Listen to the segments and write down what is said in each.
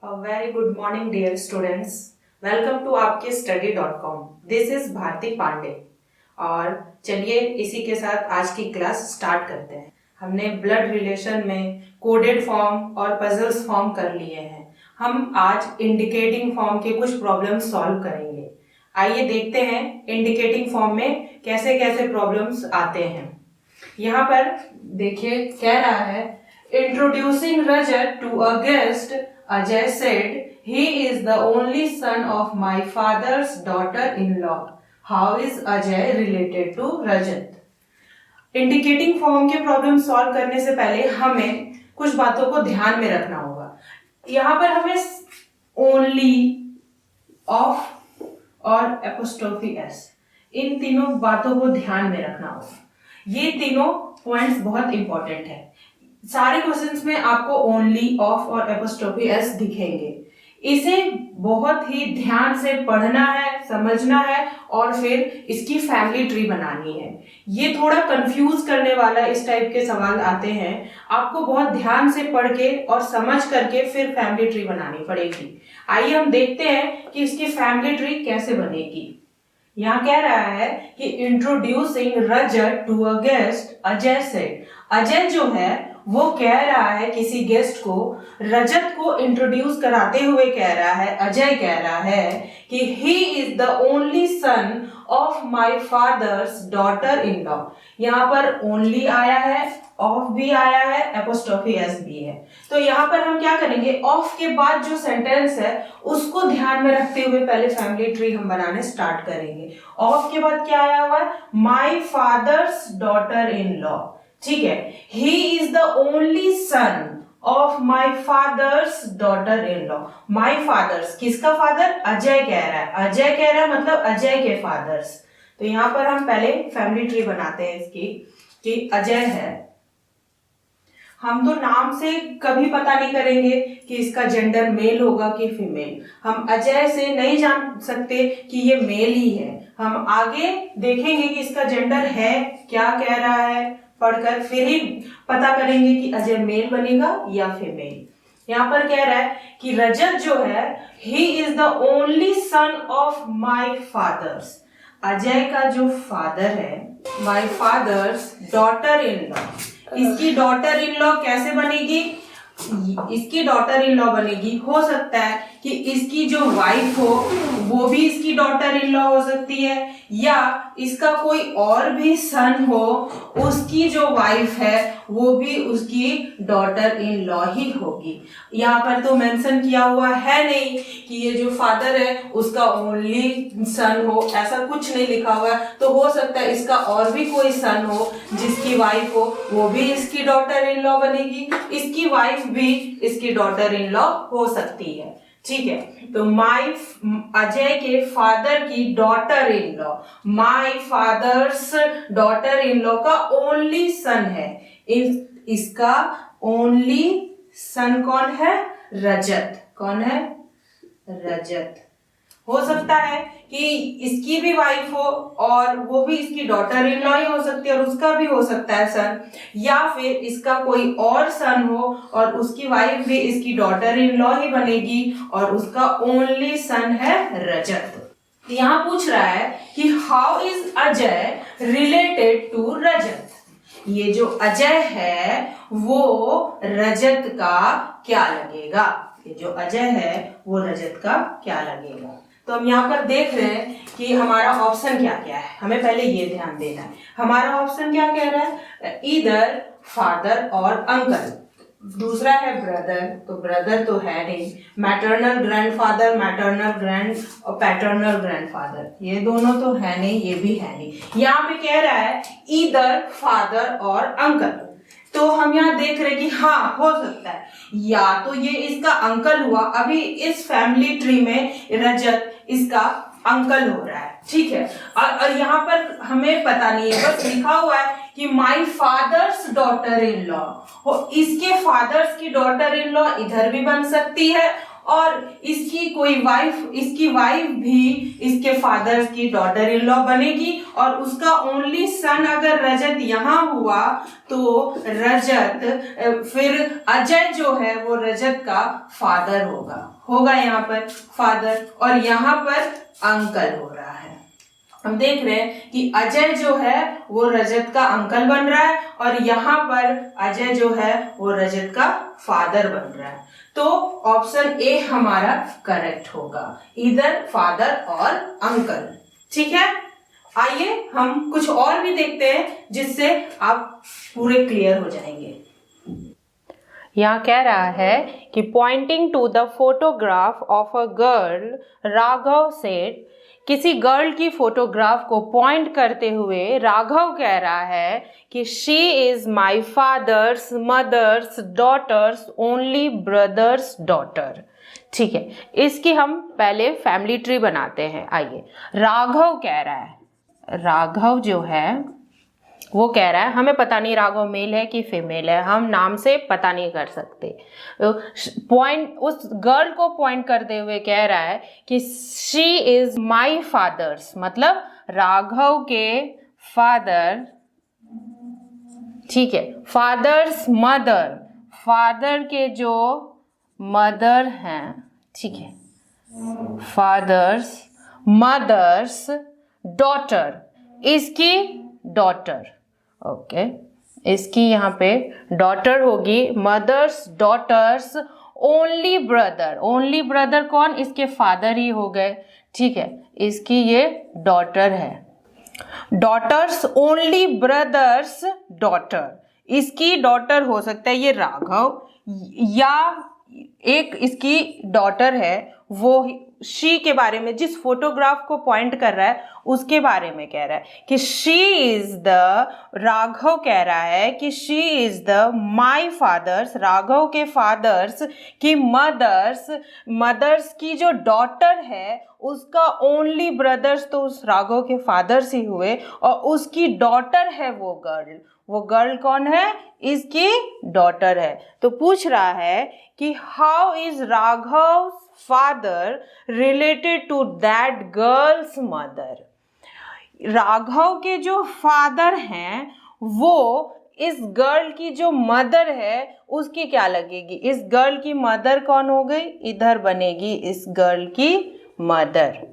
Very good morning dear students. Welcome to आपके study.com। दिस इज भारती पांडे। और चलिए इसी के साथ आज की क्लास स्टार्ट करते हैं। हमने ब्लड रिलेशन में कोडेड फॉर्म और पजल्स फॉर्म कर लिए हैं। हम आज इंडिकेटिंग फॉर्म के कुछ प्रॉब्लम सॉल्व करेंगे। आइए देखते हैं इंडिकेटिंग फॉर्म में कैसे कैसे प्रॉब्लम्स आते हैं। यहाँ पर देखिए कह रहा है, introducing Rajat to a guest, Ajay said, he is the only son of my father's daughter-in-law. How is Ajay related to Rajat? Indicating form के प्रॉब्लम सॉल्व करने से पहले हमें कुछ बातों को ध्यान में रखना होगा। यहाँ पर हमें ओनली, ऑफ और एपोस्ट्रोफी एस, इन तीनों बातों को ध्यान में रखना होगा। ये तीनों पॉइंट्स बहुत इंपॉर्टेंट है। सारे क्वेश्चंस में आपको ओनली, ऑफ और एपोस्ट्रोफी एस दिखेंगे। इसे बहुत ही ध्यान से पढ़ना है, समझना है और फिर इसकी फैमिली ट्री बनानी है। ये थोड़ा कंफ्यूज करने वाला इस टाइप के सवाल आते हैं। आपको बहुत ध्यान से पढ़ के और समझ करके फिर फैमिली ट्री बनानी पड़ेगी। आइए हम देखते हैं कि इसकी फैमिली ट्री कैसे बनेगी। यहाँ कह रहा है कि introducing Rajat to a guest, Ajay said. Ajay जो है वो कह रहा है किसी गेस्ट को, रजत को इंट्रोड्यूस कराते हुए कह रहा है, अजय कह रहा है कि he is the only son of my father's daughter in law. यहाँ पर ओनली आया है, ऑफ भी आया है, एपोस्ट्रोफी एस भी है। तो यहाँ पर हम क्या करेंगे, ऑफ के बाद जो सेंटेंस है उसको ध्यान में रखते हुए पहले फैमिली ट्री हम बनाने स्टार्ट करेंगे। ऑफ के बाद क्या आया हुआ है, my father's daughter in law. ठीक है, ही is the only son of my father's daughter in law. My father's, किसका फादर, अजय कह रहा है। अजय कह रहा है मतलब अजय के फादर्स। तो यहाँ पर हम पहले फैमिली ट्री बनाते हैं इसकी, कि अजय है। हम तो नाम से कभी पता नहीं करेंगे कि इसका जेंडर मेल होगा कि फीमेल। हम अजय से नहीं जान सकते कि ये मेल ही है। हम आगे देखेंगे कि इसका जेंडर है, क्या कह रहा है, पढ़कर फिर ही पता करेंगे कि अजय मेल बनेगा या फीमेल। यहाँ पर कह रहा है कि रजत जो है, ही is the only son of my father's. Ajay का जो फादर है, my father's daughter in law. इसकी डॉटर इन लॉ कैसे बनेगी, इसकी डॉटर इन लॉ बनेगी, हो सकता है कि इसकी जो वाइफ हो वो भी इसकी डॉटर इन लॉ हो सकती है, या इसका कोई और भी सन हो, उसकी जो वाइफ है वो भी उसकी डॉटर इन लॉ ही होगी। यहाँ पर तो मेंशन किया हुआ है नहीं कि ये जो फादर है उसका ओनली सन हो, ऐसा कुछ नहीं लिखा हुआ है। तो हो सकता है इसका और भी कोई सन हो जिसकी वाइफ हो, वो भी इसकी डॉटर इन लॉ बनेगी, इसकी वाइफ भी इसकी डॉटर इन लॉ हो सकती है। ठीक है, तो अजय के फादर की daughter in law, my father's daughter in law का ओनली सन है। इसका ओनली सन कौन है, रजत। कौन है, रजत। हो सकता है कि इसकी भी वाइफ हो और वो भी इसकी डॉटर इन लॉ ही हो सकती है और उसका भी हो सकता है सन, या फिर इसका कोई और सन हो और उसकी वाइफ भी इसकी डॉटर इन लॉ ही बनेगी और उसका ओनली सन है रजत। यहाँ पूछ रहा है कि how is Ajay related to Rajat. ये जो अजय है वो रजत का क्या लगेगा, ये जो अजय है वो रजत का क्या लगेगा। तो हम यहाँ पर देख रहे हैं कि हमारा ऑप्शन क्या क्या है। हमें पहले ये ध्यान देना है, हमारा ऑप्शन क्या कह रहा है, ईदर फादर और अंकल। दूसरा है ब्रदर, तो ब्रदर तो है नहीं। मैटरनल ग्रैंडफादर, मैटरनल ग्रैंड और पैटर्नल ग्रैंडफादर, ये दोनों तो है नहीं, ये भी है नहीं। यहाँ पे कह रहा है ईदर फादर और अंकल। तो हम यहाँ देख रहे कि हाँ हो सकता है या तो ये इसका अंकल हुआ, अभी इस फैमिली ट्री में रजत इसका अंकल हो रहा है। ठीक है, और यहाँ पर हमें पता नहीं है, बस लिखा हुआ है कि my father's daughter in law. इसके फादर्स की डॉटर इन लॉ इधर भी बन सकती है और इसकी वाइफ भी इसके फादर की डॉटर इन लॉ बनेगी, और उसका ओनली सन अगर रजत यहाँ हुआ तो रजत फिर अजय जो है वो रजत का फादर होगा यहाँ पर फादर, और यहाँ पर अंकल हो रहा है। हम देख रहे हैं कि अजय जो है वो रजत का अंकल बन रहा है, और यहाँ पर अजय जो है वो रजत का फादर बन रहा है। तो ऑप्शन ए हमारा करेक्ट होगा, इधर फादर और अंकल। ठीक है, आइए हम कुछ और भी देखते हैं जिससे आप पूरे क्लियर हो जाएंगे। यहाँ कह रहा है कि pointing to the photograph of a girl, Raghav said, किसी गर्ल की फोटोग्राफ को पॉइंट करते हुए राघव कह रहा है कि she is my father's mother's daughter's only brother's daughter. ठीक है, इसकी हम पहले फैमिली ट्री बनाते हैं। आइए, राघव कह रहा है, राघव जो है वो कह रहा है, हमें पता नहीं राघव मेल है कि फीमेल है, हम नाम से पता नहीं कर सकते। पॉइंट उस गर्ल को पॉइंट करते हुए कह रहा है कि शी इज माई फादर्स, मतलब राघव के फादर। ठीक है, फादर्स मदर, फादर के जो मदर हैं। ठीक है, फादर्स मदर्स डॉटर, इसकी डॉटर। ओके, इसकी यहाँ पे डॉटर होगी, mother's daughter's only brother. Only brother कौन? इसके फादर ही हो गए। ठीक है, इसकी ये डॉटर है। डॉटर्स ओनली ब्रदर्स डॉटर, इसकी डॉटर हो सकता है ये राघव, या एक इसकी डॉटर है वो शी के बारे में, जिस फोटोग्राफ को पॉइंट कर रहा है उसके बारे में कह रहा है कि शी इज द, राघव कह रहा है कि she is the my father's, Raghav के फादर्स की मदर्स की जो डॉटर है उसका ओनली ब्रदर्स, तो उस राघव के फादर्स ही हुए, और उसकी डॉटर है वो गर्ल कौन है? इसकी डॉटर है। तो पूछ रहा है कि how is Raghav father related to that girl's mother. Raghav के जो फादर हैं वो इस गर्ल की जो मदर है उसकी क्या लगेगी? इस गर्ल की मदर कौन हो गई? इधर बनेगी इस गर्ल की मदर।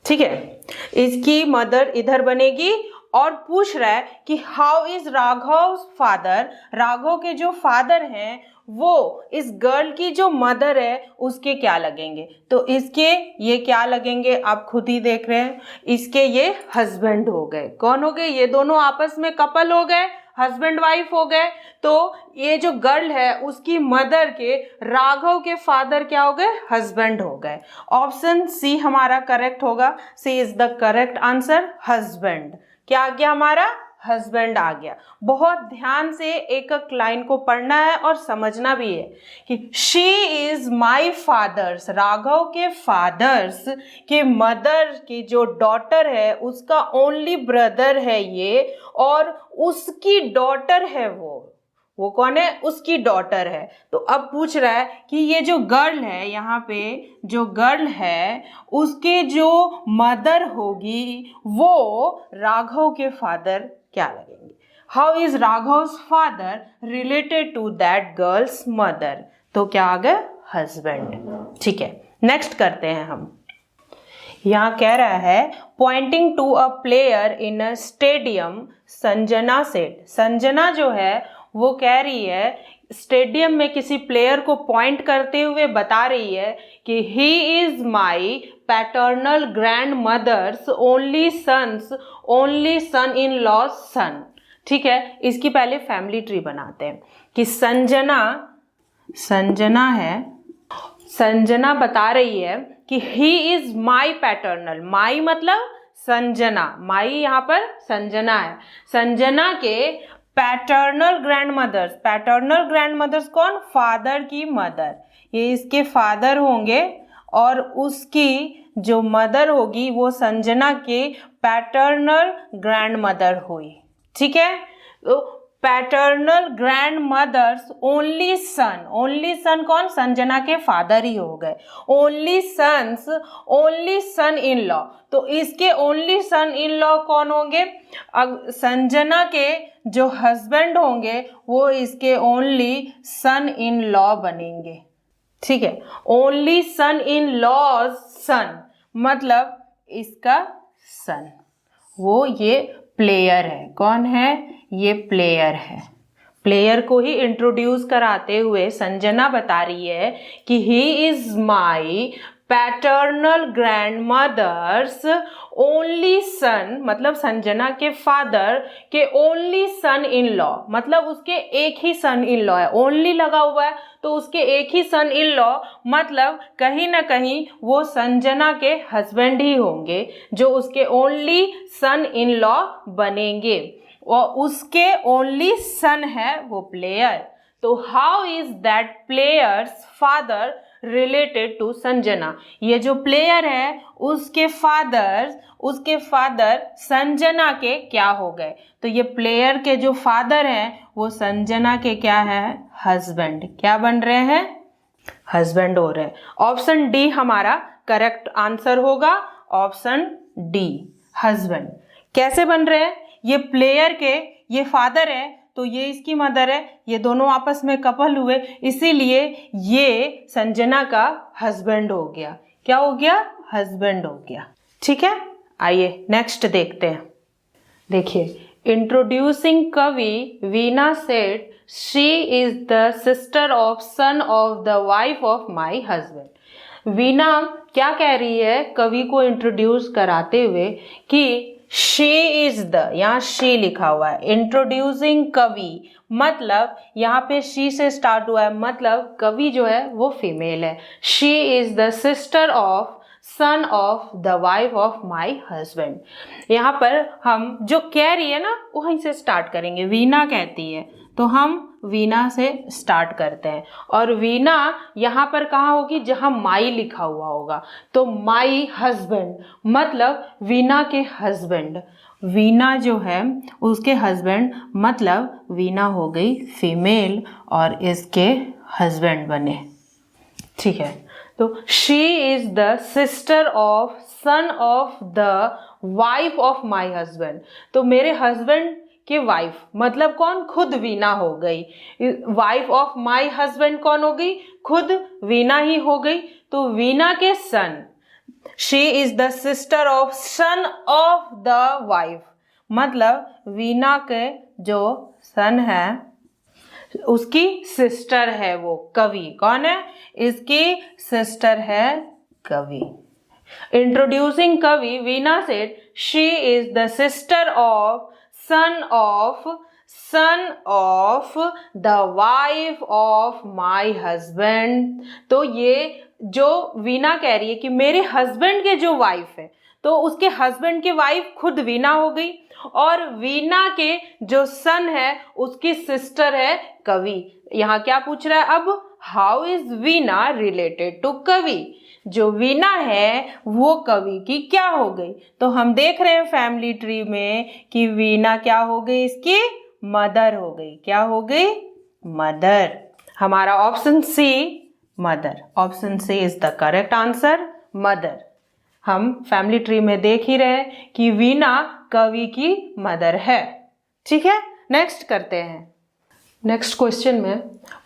ठीक है, इसकी मदर इधर बनेगी, और पूछ रहा है कि how is Raghav father, Raghav के जो फादर हैं वो इस गर्ल की जो मदर है उसके क्या लगेंगे? तो इसके ये क्या लगेंगे आप खुद ही देख रहे हैं, इसके ये हस्बैंड हो गए। कौन हो गए? ये दोनों आपस में कपल हो गए, हस्बैंड वाइफ हो गए। तो ये जो गर्ल है उसकी मदर के राघव के फादर क्या हो गए? हस्बैंड हो गए। ऑप्शन सी हमारा करेक्ट होगा। C is the correct answer, husband. क्या आ गया हमारा? हस्बैंड आ गया। बहुत ध्यान से एक एक लाइन को पढ़ना है और समझना भी है कि she is my fathers, Raghav के फादर्स के मदर की जो डॉटर है उसका ओनली ब्रदर है ये, और उसकी डॉटर है वो कौन है? उसकी डॉटर है। तो अब पूछ रहा है कि ये जो गर्ल है, यहाँ पे जो गर्ल है उसके जो मदर होगी वो राघव के फादर क्या लगेंगे? How is Raghav's father related to that girl's mother? तो क्या आ गया? हस्बैंड। ठीक है, नेक्स्ट करते हैं हम। यहाँ कह रहा है pointing to a player in a stadium, Sanjana said. Sanjana जो है वो कह रही है स्टेडियम में किसी प्लेयर को पॉइंट करते हुए बता रही है कि he is my paternal grandmother's only son in law's son. ठीक है, इसकी पहले फैमिली ट्री बनाते हैं कि संजना है, संजना बता रही है कि ही इज माई पैटर्नल, माई मतलब संजना, माई यहाँ पर संजना है, संजना के पैटर्नल ग्रैंड मदर्स कौन? फादर की मदर, ये इसके फादर होंगे, और उसकी जो मदर होगी वो संजना के पैटर्नल ग्रैंड मदर हुई। ठीक है, तो paternal grandmother's only son, only son कौन, संजना के फादर ही हो गए, only sons, only son in law, तो इसके ओनली सन इन लॉ कौन होंगे, संजना के जो हस्बैंड होंगे वो इसके ओनली सन इन लॉ बनेंगे, ठीक है। ओनली सन इन लॉज सन मतलब इसका सन, वो ये प्लेयर है, कौन है, ये प्लेयर है। प्लेयर को ही इंट्रोड्यूस कराते हुए संजना बता रही है कि he is my paternal grandmother's only son, मतलब संजना के फादर के ओनली सन इन लॉ, मतलब उसके एक ही सन इन लॉ है, ओनली लगा हुआ है तो उसके एक ही सन इन लॉ, मतलब कहीं ना कहीं वो संजना के हस्बैंड ही होंगे जो उसके ओनली सन इन लॉ बनेंगे, और उसके ओनली सन है वो प्लेयर। तो how is that player's father related to Sanjana, ये जो प्लेयर है उसके फादर संजना के क्या हो गए, तो ये प्लेयर के जो फादर हैं वो संजना के क्या है, हस्बैंड, क्या बन रहे हैं, हस्बैंड हो रहे हैं। ऑप्शन डी हमारा करेक्ट आंसर होगा, ऑप्शन डी हस्बैंड। कैसे बन रहे हैं, ये प्लेयर के ये फादर है तो ये इसकी मदर है, ये दोनों आपस में कपल हुए, इसीलिए ये संजना का हस्बैंड हो गया, क्या हो गया, हस्बैंड हो गया, ठीक है। आइए नेक्स्ट देखते हैं। देखिए, इंट्रोड्यूसिंग कवि Veena said she is the sister of son of the wife of my husband. Veena क्या कह रही है कवि को इंट्रोड्यूस कराते हुए कि शी इज द, यहाँ शी लिखा हुआ है, इंट्रोड्यूसिंग कवि मतलब यहाँ पे शी से स्टार्ट हुआ है, मतलब कवि जो है वो फीमेल है। She is the sister of son of the wife of my husband. यहाँ पर हम जो कह रही है ना वहीं से स्टार्ट करेंगे, वीना कहती है तो हम वीना से स्टार्ट करते हैं, और वीना यहाँ पर कहाँ होगी, जहाँ माई लिखा हुआ होगा, तो माई हस्बैंड मतलब वीना के हस्बैंड, वीना जो है उसके हस्बैंड, मतलब वीना हो गई फीमेल और इसके हस्बैंड बने, ठीक है। तो she is the sister of son of the wife of my husband, तो मेरे हस्बैंड की वाइफ मतलब कौन, खुद वीना हो गई। वाइफ ऑफ माई हस्बैंड कौन हो गई, खुद वीना ही हो गई, तो वीना के son, she is the sister of son of the wife, मतलब वीना के जो सन है उसकी सिस्टर है वो कवि, कौन है, इसकी सिस्टर है कवि। इंट्रोड्यूसिंग कवि Veena said she is the sister of son of the wife of my husband. तो ये जो वीना कह रही है कि मेरे हस्बैंड के जो वाइफ है, तो उसके हस्बैंड की वाइफ खुद वीना हो गई, और वीना के जो सन है उसकी सिस्टर है कवि। यहाँ क्या पूछ रहा है अब, how is Veena related to Kavi, जो वीना है वो कवि की क्या हो गई, तो हम देख रहे हैं फैमिली ट्री में कि वीना क्या हो गई, इसकी मदर हो गई, क्या हो गई, मदर। हमारा option C mother, option C is the correct answer, mother. हम फैमिली ट्री में देख ही रहे कि वीना कवि की मदर है, ठीक है। नेक्स्ट करते हैं। नेक्स्ट क्वेश्चन में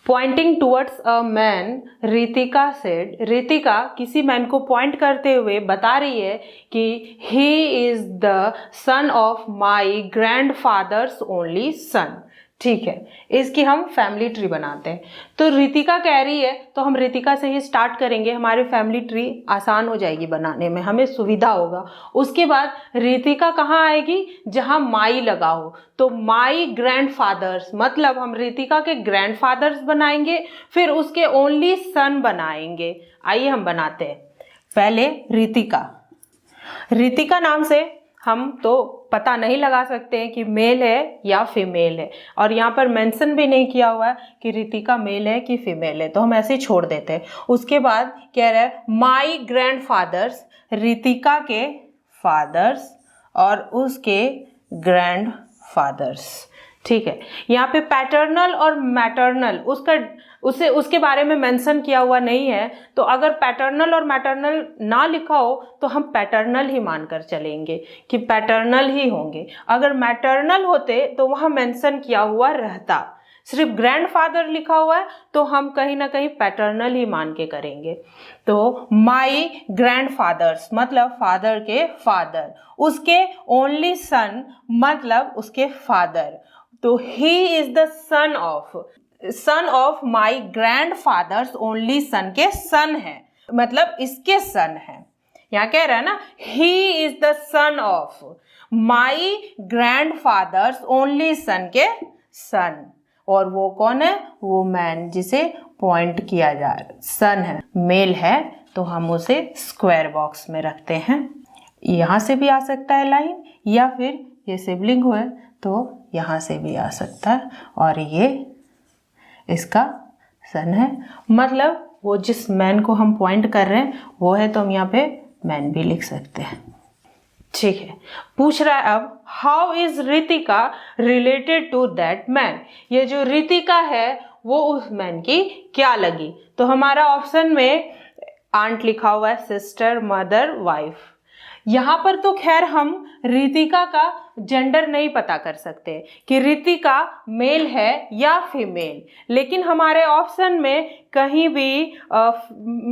pointing towards a man, Ritika said, Ritika किसी मैन को पॉइंट करते हुए बता रही है कि he is the son of my grand fathers only son, ठीक है। इसकी हम फैमिली ट्री बनाते हैं। तो रितिका कह रही है तो हम रितिका से ही स्टार्ट करेंगे, हमारी फैमिली ट्री आसान हो जाएगी बनाने में, हमें सुविधा होगा। उसके बाद रितिका कहाँ आएगी, जहाँ माई लगा हो, तो माई ग्रैंड फादर्स मतलब हम रितिका के ग्रैंड फादर्स बनाएंगे, फिर उसके ओनली सन बनाएंगे। आइए हम बनाते हैं। पहले रितिका, रितिका नाम से हम तो पता नहीं लगा सकते हैं कि मेल है या फीमेल है, और यहाँ पर मेंशन भी नहीं किया हुआ है कि रितिका मेल है कि फीमेल है, तो हम ऐसे ही छोड़ देते हैं। उसके बाद कह रहा है माई ग्रैंड फादर्स, रितिका के फादर्स और उसके ग्रैंड फादर्स, ठीक है, यहाँ पे पैटर्नल और मैटरनल उसके बारे में मेंशन किया हुआ नहीं है, तो अगर पैटर्नल और मैटरनल ना लिखा हो तो हम पैटर्नल ही मानकर चलेंगे कि पैटर्नल ही होंगे। अगर मैटरनल होते तो वहाँ मेंशन किया हुआ रहता, सिर्फ ग्रैंडफादर लिखा हुआ है तो हम कहीं ना कहीं पैटर्नल ही मान के करेंगे। तो माई ग्रैंडफादर्स मतलब फादर के फादर, उसके ओनली सन मतलब उसके फादर, तो ही is the son of my grandfathers only son के सन है, मतलब इसके सन है। यहाँ कह रहा है ना, ही is the son of my grandfathers only son के सन, और वो कौन है, वो मैन जिसे पॉइंट किया जा रहा है, सन है, मेल है, तो हम उसे स्क्वायर बॉक्स में रखते हैं। यहाँ से भी आ सकता है लाइन, या फिर ये सिबलिंग हुए तो यहाँ से भी आ सकता है, और ये इसका सन है, मतलब वो जिस मैन को हम पॉइंट कर रहे हैं वो है, तो हम यहाँ पे मैन भी लिख सकते हैं। ठीक है, पूछ रहा है अब how is Ritika related to that man, ये जो रितिका है वो उस मैन की क्या लगी, तो हमारा ऑप्शन में आंट लिखा हुआ है, सिस्टर, मदर, वाइफ। यहाँ पर तो खैर हम रितिका का जेंडर नहीं पता कर सकते कि रितिका मेल है या फीमेल, लेकिन हमारे ऑप्शन में कहीं भी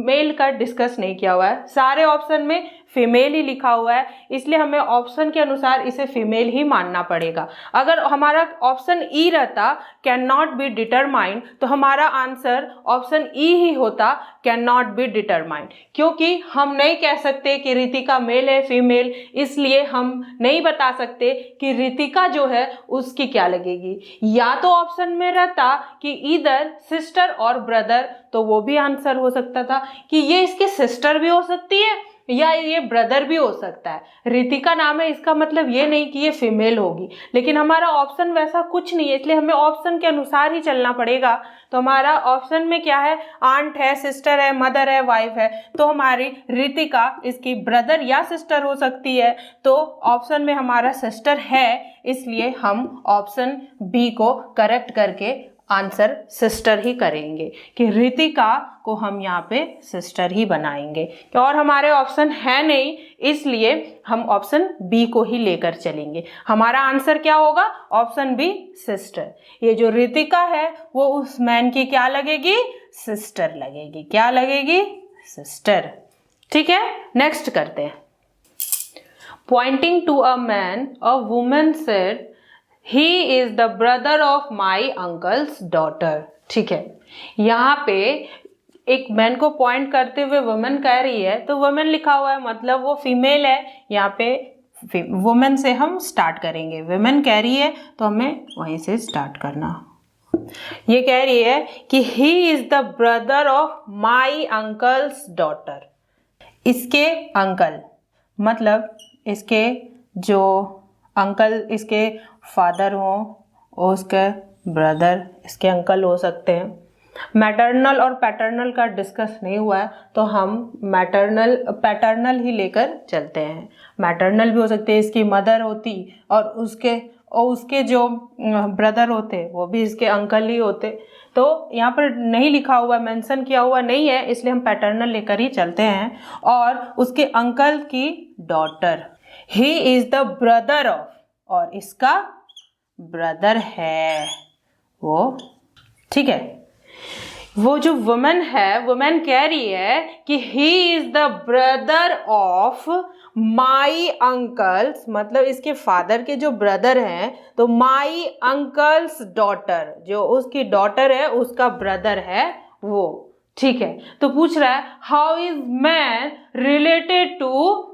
मेल का डिस्कस नहीं किया हुआ है, सारे ऑप्शन में फीमेल ही लिखा हुआ है, इसलिए हमें ऑप्शन के अनुसार इसे फीमेल ही मानना पड़ेगा। अगर हमारा ऑप्शन ई रहता कैन नॉट बी डिटरमाइंड, तो हमारा आंसर ऑप्शन ई ही होता, कैन नॉट बी डिटरमाइंड, क्योंकि हम नहीं कह सकते कि रितिका मेल है फीमेल, इसलिए हम नहीं बता सकते कि रितिका जो है उसकी क्या लगेगी। या तो ऑप्शन में रहता कि इधर सिस्टर और ब्रदर, तो वो भी आंसर हो सकता था कि ये इसकी सिस्टर भी हो सकती है या ये ब्रदर भी हो सकता है। रितिका नाम है, इसका मतलब ये नहीं कि ये फीमेल होगी, लेकिन हमारा ऑप्शन वैसा कुछ नहीं है, इसलिए हमें ऑप्शन के अनुसार ही चलना पड़ेगा। तो हमारा ऑप्शन में क्या है, आंट है, सिस्टर है, मदर है, वाइफ है, तो हमारी रितिका इसकी ब्रदर या सिस्टर हो सकती है, तो ऑप्शन में हमारा सिस्टर है, इसलिए हम ऑप्शन बी को करेक्ट करके आंसर सिस्टर ही करेंगे कि रितिका को हम यहाँ पे सिस्टर ही बनाएंगे, और हमारे ऑप्शन है नहीं, इसलिए हम ऑप्शन बी को ही लेकर चलेंगे। हमारा आंसर क्या होगा, ऑप्शन बी, सिस्टर। ये जो रितिका है वो उस मैन की क्या लगेगी, सिस्टर लगेगी। क्या लगेगी, सिस्टर। ठीक है, नेक्स्ट करते हैं। Pointing to a man, a woman said he is the brother of my uncle's daughter. ठीक है, यहाँ पे एक मैन को पॉइंट करते हुए वुमेन कह रही है, तो वुमेन लिखा हुआ है मतलब वो फीमेल है। यहाँ पे वुमेन से हम स्टार्ट करेंगे, वुमेन कह रही है तो हमें वहीं से स्टार्ट करना। ये कह रही है कि he is the brother of my uncle's daughter. इसके अंकल मतलब इसके जो अंकल इसके फादर हो, और उसके ब्रदर इसके अंकल हो सकते हैं। मैटरनल और पैटर्नल का डिस्कस नहीं हुआ है, तो हम पैटर्नल ही लेकर चलते हैं। मैटरनल भी हो सकते हैं, इसकी मदर होती, और उसके जो ब्रदर होते वो भी इसके अंकल ही होते। तो यहाँ पर नहीं लिखा हुआ, मेंशन किया हुआ नहीं है, इसलिए हम पैटर्नल लेकर ही चलते हैं। और उसके अंकल की daughter, he is the brother of, और इसका ब्रदर है वो। ठीक है, वो जो वुमेन है, वुमेन कह रही है कि he is the brother of my uncle's, मतलब इसके फादर के जो ब्रदर हैं, तो माई अंकल्स डॉटर, जो उसकी डॉटर है उसका ब्रदर है वो। ठीक है, तो पूछ रहा है how is man related to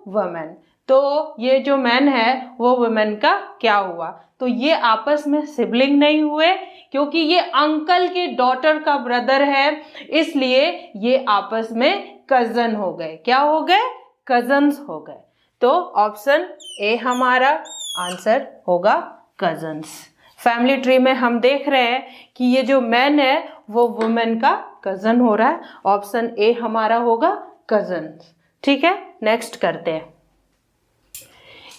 women, तो ये जो मैन है वो वुमेन का क्या हुआ, तो ये आपस में सिबलिंग नहीं हुए, क्योंकि ये अंकल की डॉटर का ब्रदर है, इसलिए ये आपस में कजन हो गए। क्या हो गए, कजन्स हो गए। तो ऑप्शन ए हमारा आंसर होगा, कजन्स। फैमिली ट्री में हम देख रहे हैं कि ये जो मैन है वो वुमेन का कजन हो रहा है, ऑप्शन ए हमारा होगा, कजन्स। ठीक है, नेक्स्ट करते हैं।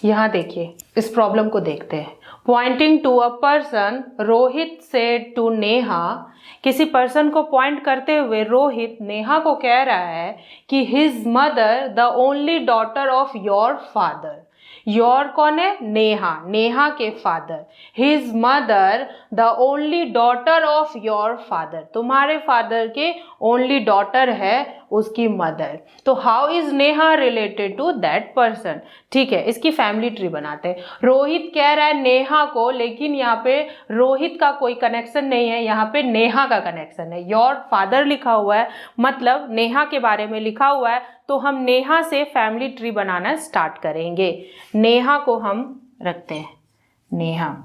यहाँ देखिए, इस प्रॉब्लम को देखते हैं। Pointing to a person, Rohit said to Neha, किसी पर्सन को पॉइंट करते हुए रोहित नेहा को कह रहा है कि his mother the only daughter of your father. Your कौन है? नेहा, नेहा के father. His mother the only daughter of your father, तुम्हारे फादर के ओनली डॉटर है उसकी मदर। तो how is Neha related to that person? ठीक है, इसकी फैमिली ट्री बनाते हैं। रोहित कह रहा है नेहा को, लेकिन यहाँ पे रोहित का कोई कनेक्शन नहीं है, यहाँ पे नेहा का कनेक्शन है। योर फादर लिखा हुआ है, मतलब नेहा के बारे में लिखा हुआ है, तो हम नेहा से फैमिली ट्री बनाना स्टार्ट करेंगे। नेहा को हम रखते हैं, नेहा।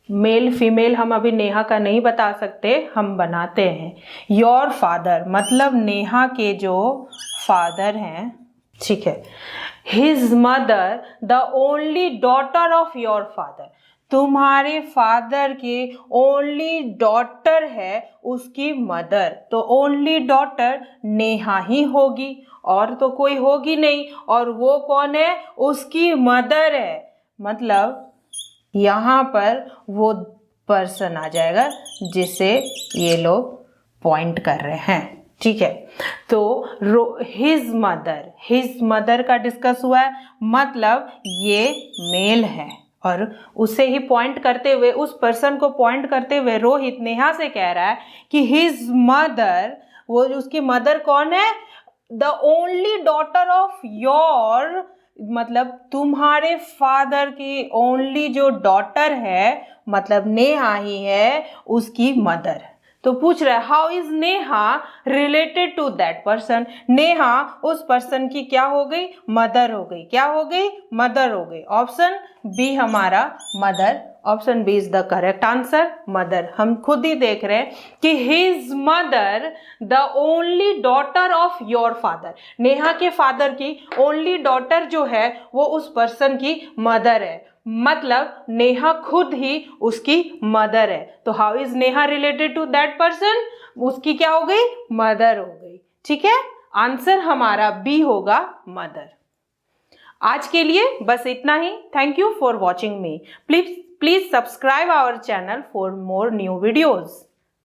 मेल फीमेल हम अभी नेहा का नहीं बता सकते, हम बनाते हैं। योर फादर मतलब नेहा के जो फादर हैं, ठीक है। His mother the only daughter of your father, तुम्हारे फादर की ओनली डॉटर है उसकी मदर, तो ओनली डॉटर नेहा ही होगी, और तो कोई होगी नहीं। और वो कौन है? उसकी मदर है, मतलब यहाँ पर वो पर्सन आ जाएगा जिसे ये लोग पॉइंट कर रहे हैं, ठीक है। तो हिज मदर का डिस्कस हुआ है, मतलब ये मेल है, और उसे ही पॉइंट करते हुए, उस पर्सन को पॉइंट करते हुए रोहित नेहा से कह रहा है कि हिज मदर, वो उसकी मदर कौन है? The only daughter of your, मतलब तुम्हारे फादर की ओनली जो डॉटर है, मतलब नेहा ही है उसकी मदर। तो पूछ रहा है how is Neha related to that person? Neha उस पर्सन की क्या हो गई? मदर हो गई। क्या हो गई? मदर हो गई। ऑप्शन बी हमारा mother, option B is the correct answer, mother. हम खुद ही देख रहे हैं कि his mother the only daughter of your father, Neha के फादर की ओनली डॉटर जो है वो उस पर्सन की मदर है, मतलब नेहा खुद ही उसकी मदर है। तो how is Neha related to that person? उसकी क्या हो गई? मदर हो गई, ठीक है। आंसर हमारा बी होगा, मदर। आज के लिए बस इतना ही। Thank you for watching me. Please subscribe our channel for more new videos.